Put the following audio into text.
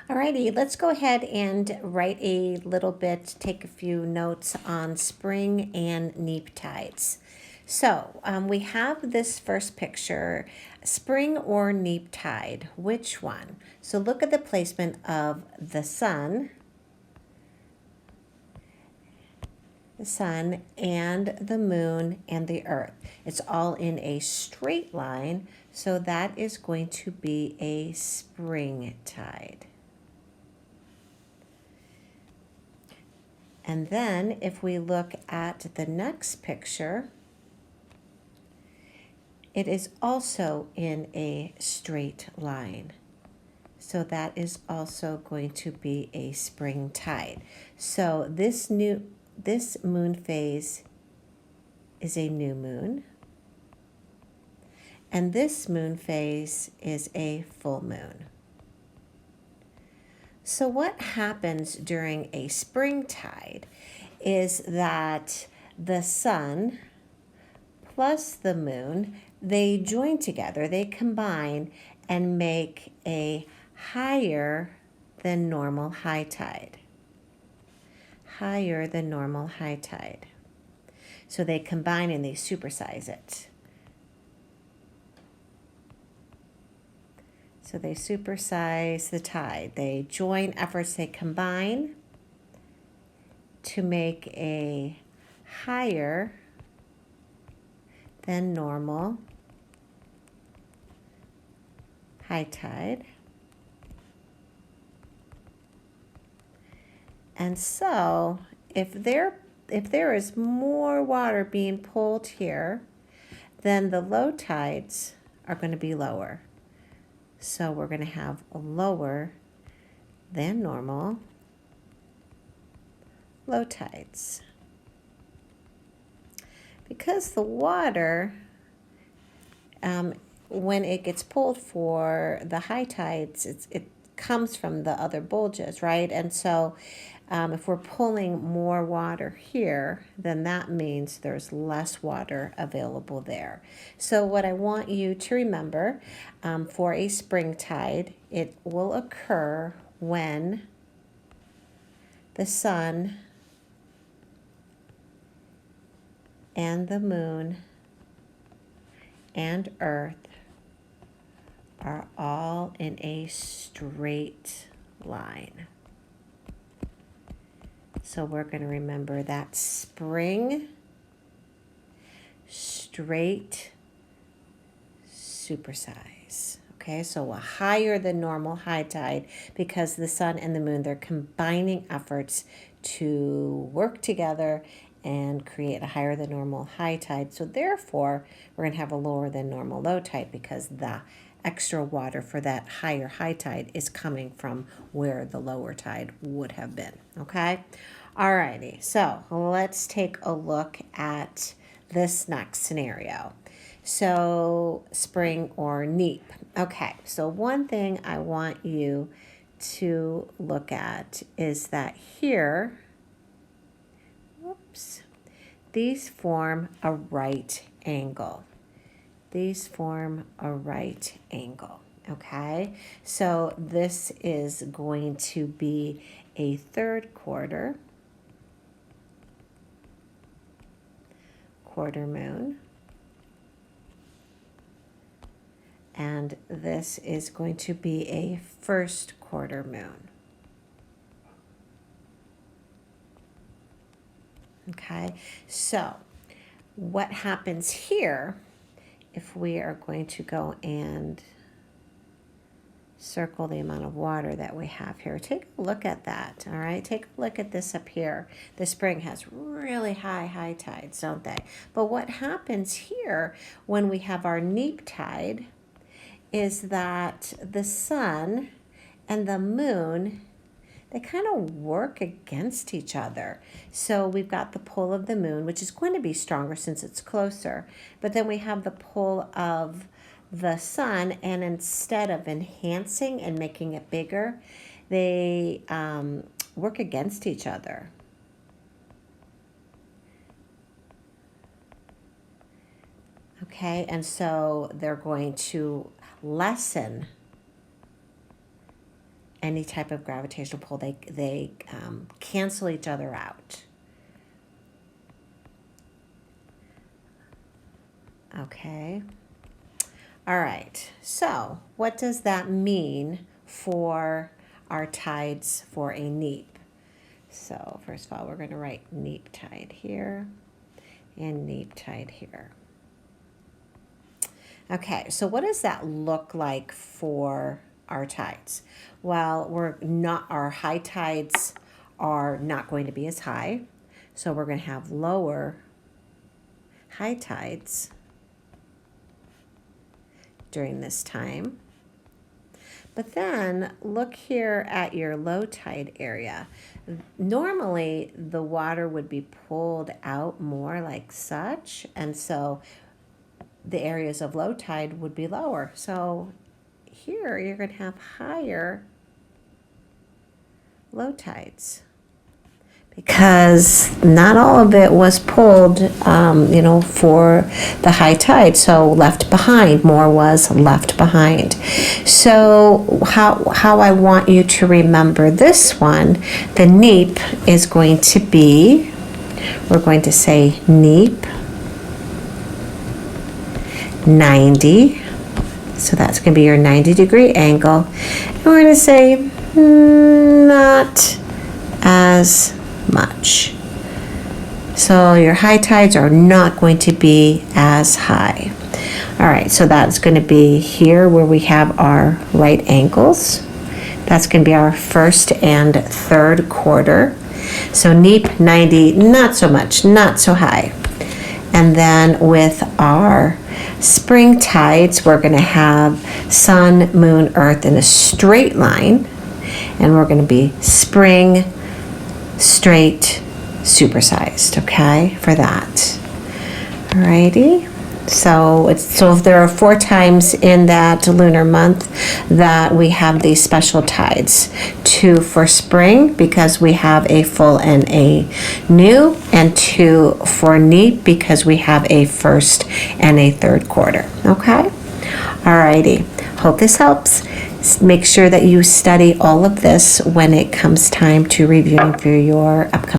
Alrighty, let's go ahead and write a little bit, take a few notes on spring and neap tides. So we have this first picture, spring or neap tide, which one? So look at the placement of the sun and the moon and the earth. It's all in a straight line, so that is going to be a spring tide. And then if we look at the next picture, it is also in a straight line. So that is also going to be a spring tide. So this moon phase is a new moon. And this moon phase is a full moon. So what happens during a spring tide is that the sun plus the moon, they join together, they combine and make a higher than normal high tide. Higher than normal high tide. So they combine and they supersize it. So they supersize the tide. They join efforts, they combine to make a higher than normal high tide. And so if there is more water being pulled here, then the low tides are going to be lower. So we're going to have a lower than normal low tides. Because the water, when it gets pulled for the high tides, it comes from the other bulges, right? And so if we're pulling more water here, then that means there's less water available there. So what I want you to remember for a spring tide, it will occur when the sun and the moon and earth are all in a straight line. So we're going to remember that spring, straight, supersize. Okay, so a higher than normal high tide because the sun and the moon, they're combining efforts to work together and create a higher than normal high tide. So therefore, we're going to have a lower than normal low tide because the extra water for that higher high tide is coming from where the lower tide would have been. Okay? Alrighty, so let's take a look at this next scenario. So spring or neap. Okay, so one thing I want you to look at is that here, these form a right angle. These form a right angle, okay? So this is going to be a third quarter moon. And this is going to be a first quarter moon. Okay, so what happens here if we are going to go and circle the amount of water that we have here? Take a look at that, all right? Take a look at this up here. The spring has really high tides, don't they? But what happens here when we have our neap tide is that the sun and the moon, they kind of work against each other. So we've got the pull of the moon, which is going to be stronger since it's closer. But then we have the pull of the sun, and instead of enhancing and making it bigger, they work against each other. Okay, and so they're going to lessen any type of gravitational pull. They cancel each other out. Okay. All right. So what does that mean for our tides for a neap? So first of all, we're going to write neap tide here and neap tide here. Okay, so what does that look like for our tides? Well, our high tides are not going to be as high, so we're going to have lower high tides during this time. But then look here at your low tide area. Normally the water would be pulled out more like such, and so the areas of low tide would be lower. So here you're going to have higher low tides because not all of it was pulled, for the high tide. So left behind, more was left behind. So how I want you to remember this one, the neap is going to be, we're going to say neap 90. So that's going to be your 90-degree angle. And we're going to say not as much. So your high tides are not going to be as high. All right, so that's going to be here where we have our right angles. That's going to be our first and third quarter. So neap 90, not so much, not so high. And then with our spring tides, we're going to have sun, moon, earth in a straight line. And we're going to be spring, straight, supersized, okay, for that. Alrighty. So if there are 4 times in that lunar month that we have these special tides, 2 for spring because we have a full and a new, and 2 for neap because we have a first and a third quarter. Okay? Alrighty. Hope this helps. Make sure that you study all of this when it comes time to reviewing for your upcoming